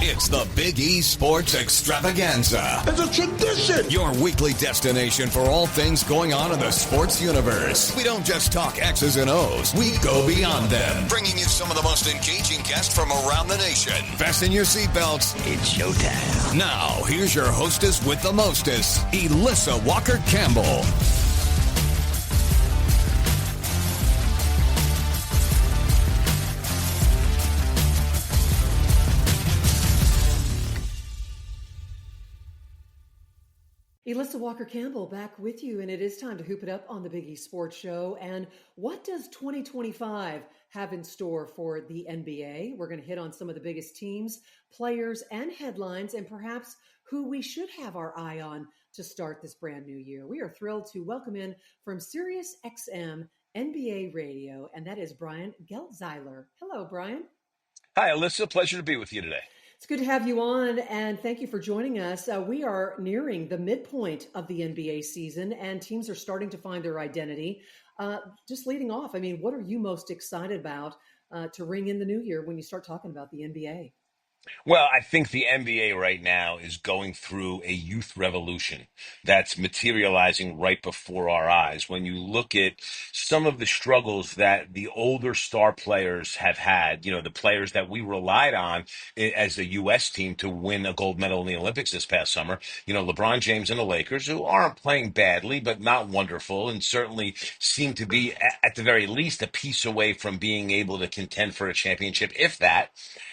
It's the Big E Sports Extravaganza. It's a tradition. Your weekly destination for all things going on in the sports universe. We don't just talk X's and O's. We go beyond them. Bringing you some of the most engaging guests from around the nation. Fasten your seatbelts. It's showtime. Now, here's your hostess with the mostest, Elissa Walker Campbell. Elissa Walker Campbell back with you, and it is time to hoop it up on the Big E Sports Show. And what does 2025 have in store for the NBA? We're going to hit on some of the biggest teams, players, and headlines, and perhaps who we should have our eye on to start this brand new year. We are thrilled to welcome in from Sirius XM NBA Radio, and that is Brian Geltzeiler. Hello, Brian. Hi, Elissa. Pleasure to be with you today. It's good to have you on, and thank you for joining us. We are nearing the midpoint of the NBA season, and teams are starting to find their identity. Just leading off, I mean, what are you most excited about to ring in the new year when you start talking about the NBA? Well, I think the NBA right now is going through a youth revolution that's materializing right before our eyes. When you look at some of the struggles that the older star players have had, the players that we relied on as a U.S. team to win a gold medal in the Olympics this past summer, LeBron James and the Lakers, who aren't playing badly, but not wonderful, and certainly seem to be, at the very least, a piece away from being able to contend for a championship, if that.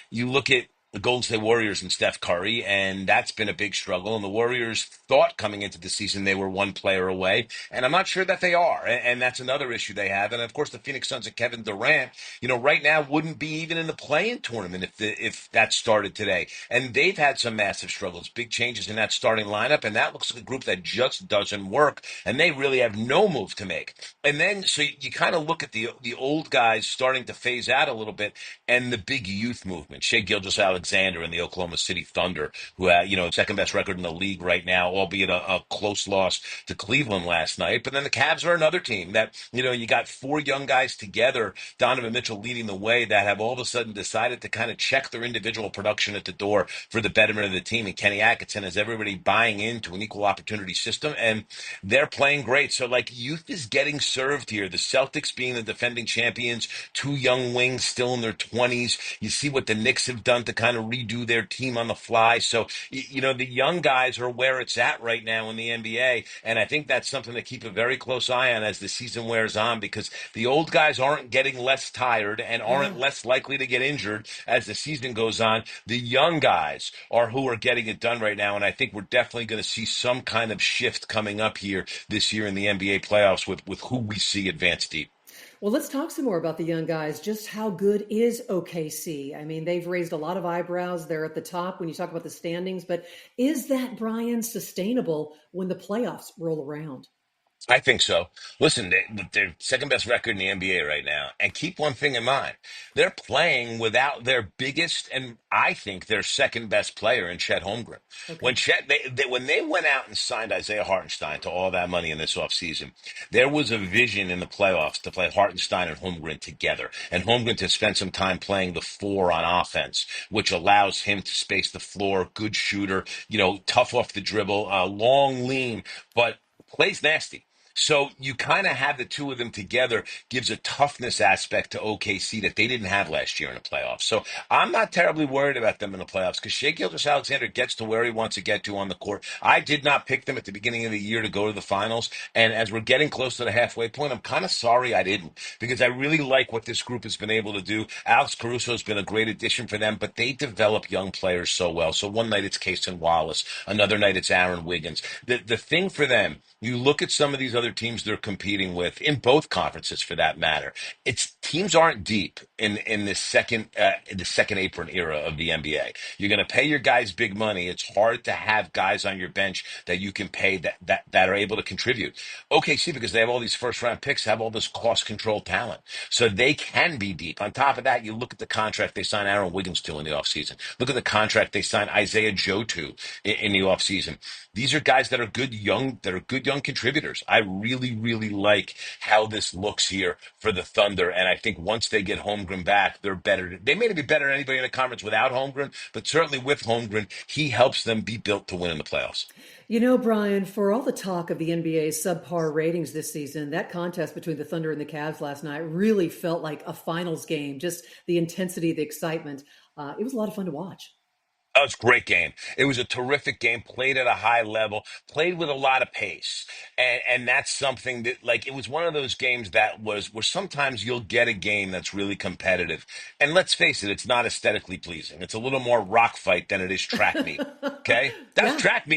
You look at the Golden State Warriors and Steph Curry, and that's been a big struggle. And the Warriors thought coming into the season they were one player away, and I'm not sure that they are. And that's another issue they have. And of course, the Phoenix Suns and Kevin Durant, right now wouldn't be even in the play-in tournament if that started today. And they've had some massive struggles, big changes in that starting lineup, and that looks like a group that just doesn't work. And they really have no move to make. And then so you kind of look at the old guys starting to phase out a little bit, and the big youth movement. Shai Gilgeous-Alexander and the Oklahoma City Thunder, who second best record in the league right now, albeit a close loss to Cleveland last night. But then the Cavs are another team that, you got four young guys together, Donovan Mitchell leading the way, that have all of a sudden decided to kind of check their individual production at the door for the betterment of the team. And Kenny Atkinson has everybody buying into an equal opportunity system, and they're playing great. So, youth is getting served here. The Celtics being the defending champions, two young wings still in their 20s. You see what the Knicks have done to kind of redo their team on the fly. So, the young guys are where it's at right now in the NBA. And I think that's something to keep a very close eye on as the season wears on, because the old guys aren't getting less tired and aren't less likely to get injured as the season goes on. The young guys are who are getting it done right now. And I think we're definitely going to see some kind of shift coming up here this year in the NBA playoffs with who we see advance deep. Well, let's talk some more about the young guys. Just how good is OKC? I mean, they've raised a lot of eyebrows. They're at the top when you talk about the standings, but is that, Brian, sustainable when the playoffs roll around? I think so. Listen, they're second best record in the NBA right now. And keep one thing in mind. They're playing without their biggest and I think their second best player in Chet Holmgren. Okay. When they went out and signed Isaiah Hartenstein to all that money in this offseason, there was a vision in the playoffs to play Hartenstein and Holmgren together. And Holmgren to spend some time playing the four on offense, which allows him to space the floor, good shooter, tough off the dribble, long lean, but plays nasty. So you kind of have the two of them together, gives a toughness aspect to OKC that they didn't have last year in the playoffs. So I'm not terribly worried about them in the playoffs because Shai Gilgeous-Alexander gets to where he wants to get to on the court. I did not pick them at the beginning of the year to go to the finals. And as we're getting close to the halfway point, I'm kind of sorry I didn't, because I really like what this group has been able to do. Alex Caruso has been a great addition for them, but they develop young players so well. So one night it's Cason Wallace. Another night it's Aaron Wiggins. The thing for them, you look at some of these other teams they're competing with in both conferences, for that matter. It's teams aren't deep in the second apron era of the NBA. You're going to pay your guys big money. It's hard to have guys on your bench that you can pay that are able to contribute. OKC, because they have all these first round picks, have all this cost control talent, so they can be deep. On top of that, you look at the contract they signed Aaron Wiggins to in the offseason. Look at the contract they signed Isaiah Joe to in the offseason. These are guys that are good young contributors. I really, really like how this looks here for the Thunder. And I think once they get Holmgren back, they're better. They may not be better than anybody in the conference without Holmgren, but certainly with Holmgren, he helps them be built to win in the playoffs. You know, Brian, for all the talk of the NBA's subpar ratings this season, that contest between the Thunder and the Cavs last night really felt like a finals game. Just the intensity, the excitement. It was a lot of fun to watch. Oh, it's a great game. It was a terrific game, played at a high level, played with a lot of pace. And that's something that, like, it was one of those games that was where sometimes you'll get a game that's really competitive. And let's face it, it's not aesthetically pleasing. It's a little more rock fight than it is track meet. Okay? Yeah, That that's was track true.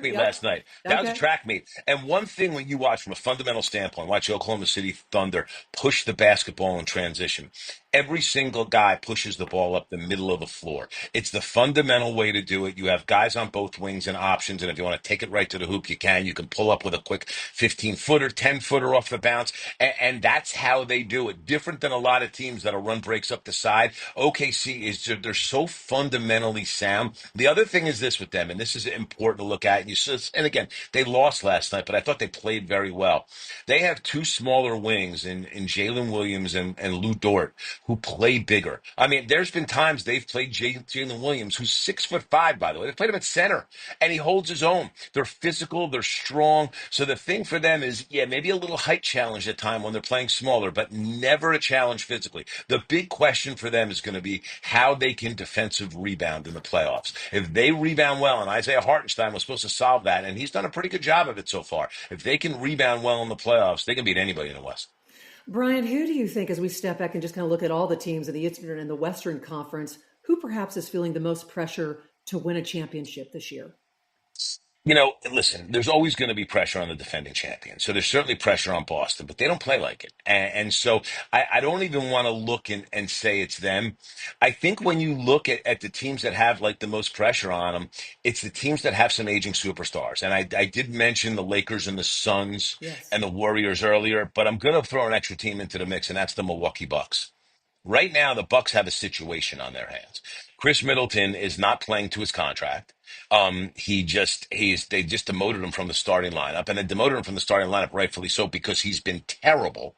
meet Yep. last night. That was a Okay. track meet. And one thing when you watch from a fundamental standpoint, watch the Oklahoma City Thunder push the basketball in transition. Every single guy pushes the ball up the middle of the floor. It's the fundamental way to do it. You have guys on both wings and options, and if you want to take it right to the hoop, you can. You can pull up with a quick 15-footer, 10-footer off the bounce, and that's how they do it. Different than a lot of teams that'll run breaks up the side. OKC is they're so fundamentally sound. The other thing is this with them, and this is important to look at. And again, they lost last night, but I thought they played very well. They have two smaller wings in Jalen Williams and Lou Dort who play bigger. I mean, there's been times they've played Jalen Williams, who's 6'5", by the way. They played him at center, and he holds his own. They're physical, they're strong. So the thing for them is, yeah, maybe a little height challenge at time when they're playing smaller, but never a challenge physically. The big question for them is going to be how they can defensive rebound in the playoffs. If they rebound well, and Isaiah Hartenstein was supposed to solve that, and he's done a pretty good job of it so far. If they can rebound well in the playoffs, they can beat anybody in the West. Brian, who do you think, as we step back and just kind of look at all the teams in the Eastern and the Western Conference, who perhaps is feeling the most pressure to win a championship this year? You know, listen, there's always going to be pressure on the defending champion. So there's certainly pressure on Boston, but they don't play like it. And so I don't even want to look and say it's them. I think when you look at the teams that have like the most pressure on them, it's the teams that have some aging superstars. And I did mention the Lakers and the Suns Yes. and the Warriors earlier, but I'm going to throw an extra team into the mix, and that's the Milwaukee Bucks. Right now, the Bucks have a situation on their hands. Chris Middleton is not playing to his contract. They just demoted him from the starting lineup, and they demoted him from the starting lineup rightfully so because he's been terrible.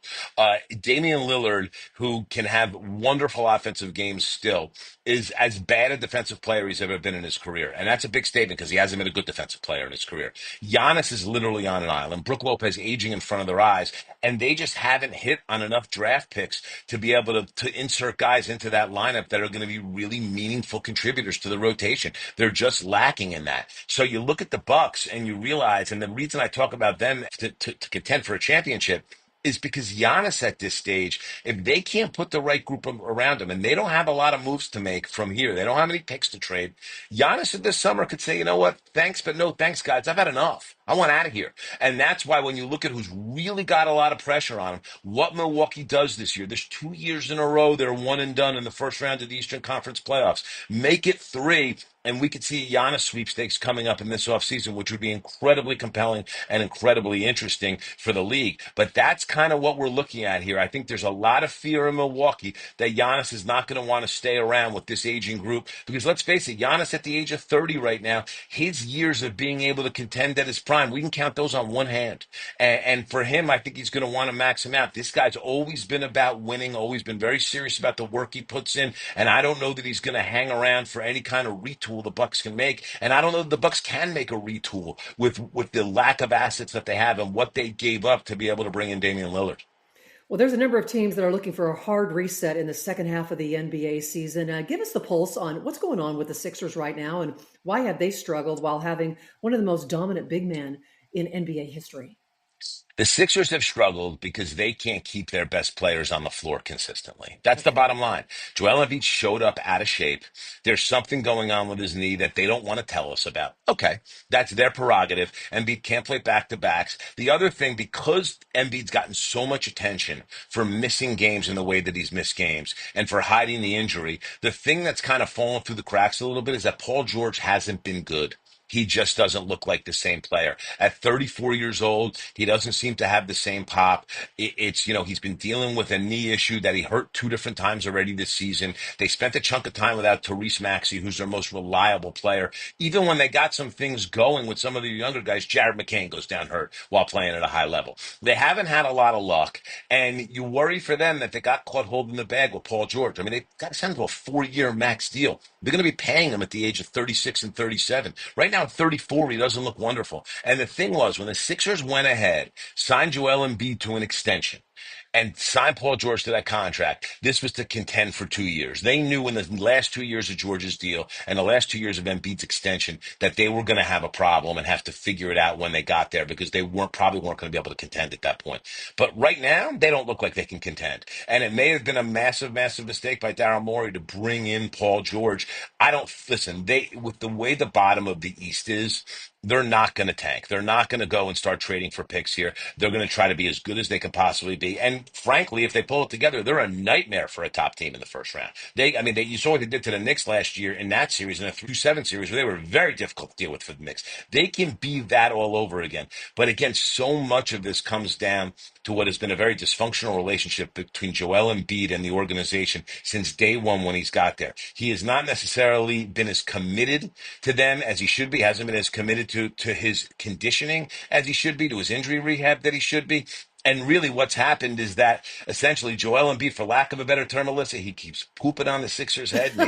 Damian Lillard, who can have wonderful offensive games still, is as bad a defensive player he's ever been in his career, and that's a big statement because he hasn't been a good defensive player in his career. Giannis is literally on an island. Brook Lopez aging in front of their eyes, and they just haven't hit on enough draft picks to be able to insert guys into that lineup that are going to be really meaningful contributors to the rotation. They're just lacking in that. So you look at the Bucks and you realize, and the reason I talk about them to contend for a championship is because Giannis at this stage, if they can't put the right group around him, and they don't have a lot of moves to make from here, they don't have any picks to trade. Giannis this summer could say, you know what, thanks, but no thanks, guys. I've had enough. I want out of here. And that's why when you look at who's really got a lot of pressure on him, what Milwaukee does this year, there's 2 years in a row they're one and done in the first round of the Eastern Conference playoffs. Make it three, and we could see a Giannis sweepstakes coming up in this offseason, which would be incredibly compelling and incredibly interesting for the league. But that's kind of what we're looking at here. I think there's a lot of fear in Milwaukee that Giannis is not going to want to stay around with this aging group. Because let's face it, Giannis at the age of 30 right now, his years of being able to contend at his prime, we can count those on one hand. And for him, I think he's going to want to max him out. This guy's always been about winning, always been very serious about the work he puts in. And I don't know that he's going to hang around for any kind of retool the Bucks can make. And I don't know that the Bucks can make a retool with the lack of assets that they have and what they gave up to be able to bring in Damian Lillard. Well, there's a number of teams that are looking for a hard reset in the second half of the NBA season. Give us the pulse on what's going on with the Sixers right now and why have they struggled while having one of the most dominant big men in NBA history? The Sixers have struggled because they can't keep their best players on the floor consistently. That's the Okay. bottom line. Joel Embiid showed up out of shape. There's something going on with his knee that they don't want to tell us about. Okay, that's their prerogative. Embiid can't play back-to-backs. The other thing, because Embiid's gotten so much attention for missing games in the way that he's missed games and for hiding the injury, the thing that's kind of fallen through the cracks a little bit is that Paul George hasn't been good. he just doesn't look like the same player. At 34 years old, he doesn't seem to have the same pop. He's been dealing with a knee issue that he hurt two different times already this season. They spent a chunk of time without Therese Maxey, who's their most reliable player. Even when they got some things going with some of the younger guys, Jared McCain goes down hurt while playing at a high level. They haven't had a lot of luck, and you worry for them that they got caught holding the bag with Paul George. I mean, they got to send him to a 4-year max deal. They're going to be paying him at the age of 36 and 37. Right now, at 34, he doesn't look wonderful. And the thing was, when the Sixers went ahead, signed Joel Embiid to an extension, and signed Paul George to that contract, this was to contend for 2 years. They knew in the last 2 years of George's deal and the last 2 years of Embiid's extension that they were going to have a problem and have to figure it out when they got there because they probably weren't going to be able to contend at that point. But right now, they don't look like they can contend. And it may have been a massive, massive mistake by Daryl Morey to bring in Paul George. With the way the bottom of the East is, they're not going to tank. They're not going to go and start trading for picks here. They're going to try to be as good as they can possibly be. And frankly, if they pull it together, they're a nightmare for a top team in the first round. You saw what they did to the Knicks last year in that series, in a 3-7 series, where they were very difficult to deal with for the Knicks. They can be that all over again. But again, so much of this comes down to what has been a very dysfunctional relationship between Joel Embiid and the organization since day one when he's got there. He has not necessarily been as committed to them as he should be, hasn't been as committed to his conditioning as he should be, to his injury rehab that he should be. And really what's happened is that essentially Joel Embiid, for lack of a better term, Alyssa, he keeps pooping on the Sixers' head and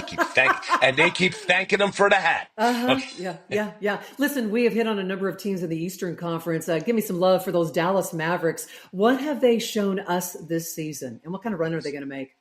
they keep thanking him for the hat. Uh-huh. Okay. Yeah. Listen, we have hit on a number of teams in the Eastern Conference. Give me some love for those Dallas Mavericks. What have they shown us this season? And what kind of run are they going to make?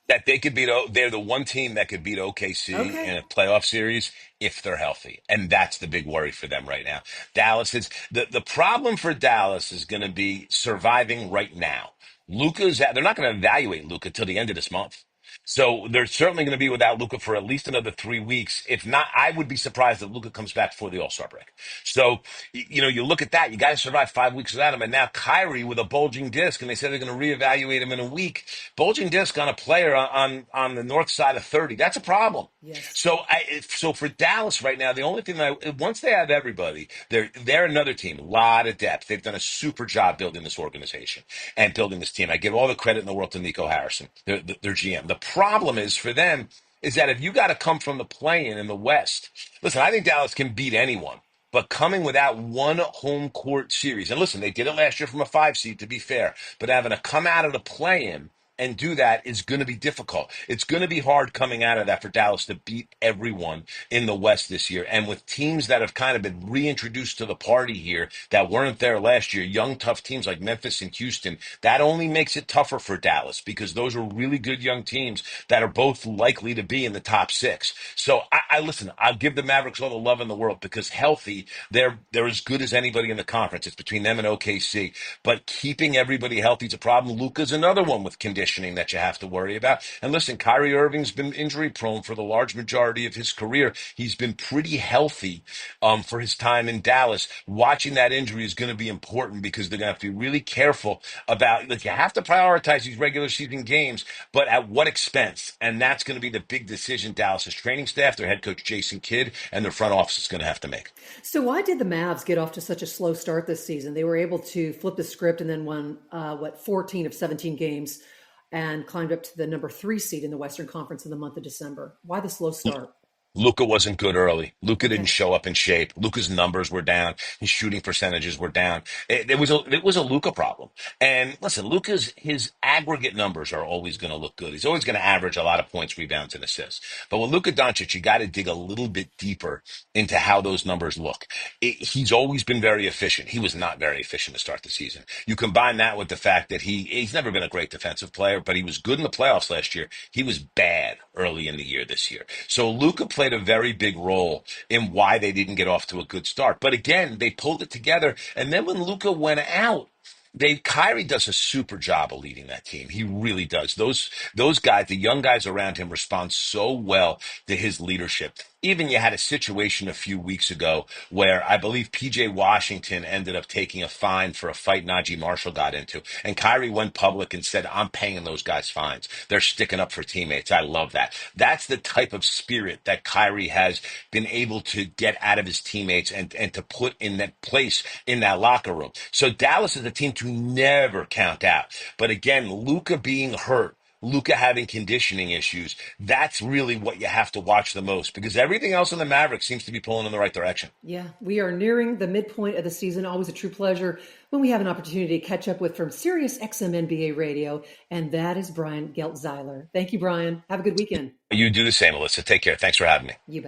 That they could they're the one team that could beat OKC Okay. in a playoff series if they're healthy. And that's the big worry for them right now. The problem for Dallas is going to be surviving right now. They're not going to evaluate Luka till the end of this month. So they're certainly going to be without Luka for at least another 3 weeks. If not, I would be surprised if Luka comes back before the All-Star break. So, you look at that, you got to survive 5 weeks without him. And now Kyrie with a bulging disc, and they said they're going to reevaluate him in a week. Bulging disc on a player on the north side of 30, that's a problem. Yes. So for Dallas right now, the only thing once they have everybody, they're another team, a lot of depth. They've done a super job building this organization and building this team. I give all the credit in the world to Nico Harrison, their GM. The problem is for them is that if you got to come from the play-in in the West, listen, I think Dallas can beat anyone. But coming without one home court series, and listen, they did it last year from a 5 seed, to be fair, but having to come out of the play-in and do that is going to be difficult. It's going to be hard coming out of that for Dallas to beat everyone in the West this year. And with teams that have kind of been reintroduced to the party here that weren't there last year, young, tough teams like Memphis and Houston, that only makes it tougher for Dallas because those are really good young teams that are both likely to be in the top 6. So listen, I'll give the Mavericks all the love in the world because healthy, they're as good as anybody in the conference. It's between them and OKC. But keeping everybody healthy is a problem. Luka's another one with conditioning that you have to worry about. And listen, Kyrie Irving's been injury prone for the large majority of his career. He's been pretty healthy for his time in Dallas. Watching that injury is going to be important because they're going to have to be really careful about, you have to prioritize these regular season games, but at what expense? And that's going to be the big decision Dallas's training staff, their head coach Jason Kidd, and their front office is going to have to make. So why did the Mavs get off to such a slow start this season? They were able to flip the script and then won 14 of 17 games and climbed up to the number 3 seed in the Western Conference in the month of December. Why the slow start? Luka wasn't good early. Luka Okay. didn't show up in shape. Luka's numbers were down. His shooting percentages were down. It was a Luka problem. And listen, his aggregate numbers are always going to look good. He's always going to average a lot of points, rebounds, and assists. But with Luka Doncic, you got to dig a little bit deeper into how those numbers look. He's always been very efficient. He was not very efficient to start the season. You combine that with the fact that he's never been a great defensive player, but he was good in the playoffs last year. He was bad early in the year this year. So Luka played a very big role in why they didn't get off to a good start. But again, they pulled it together. And then when Luka went out, Kyrie does a super job of leading that team. He really does. Those guys, the young guys around him, respond so well to his leadership. Even you had a situation a few weeks ago where I believe PJ Washington ended up taking a fine for a fight Najee Marshall got into. And Kyrie went public and said, I'm paying those guys fines. They're sticking up for teammates. I love that. That's the type of spirit that Kyrie has been able to get out of his teammates and to put in that place in that locker room. So Dallas is a team to never count out. But again, Luka being hurt, Luka having conditioning issues, that's really what you have to watch the most because everything else in the Mavericks seems to be pulling in the right direction. Yeah, we are nearing the midpoint of the season. Always a true pleasure when we have an opportunity to catch up with from Sirius XM NBA Radio, and that is Brian Geltzeiler. Thank you, Brian. Have a good weekend. You do the same, Elissa. Take care. Thanks for having me. You bet.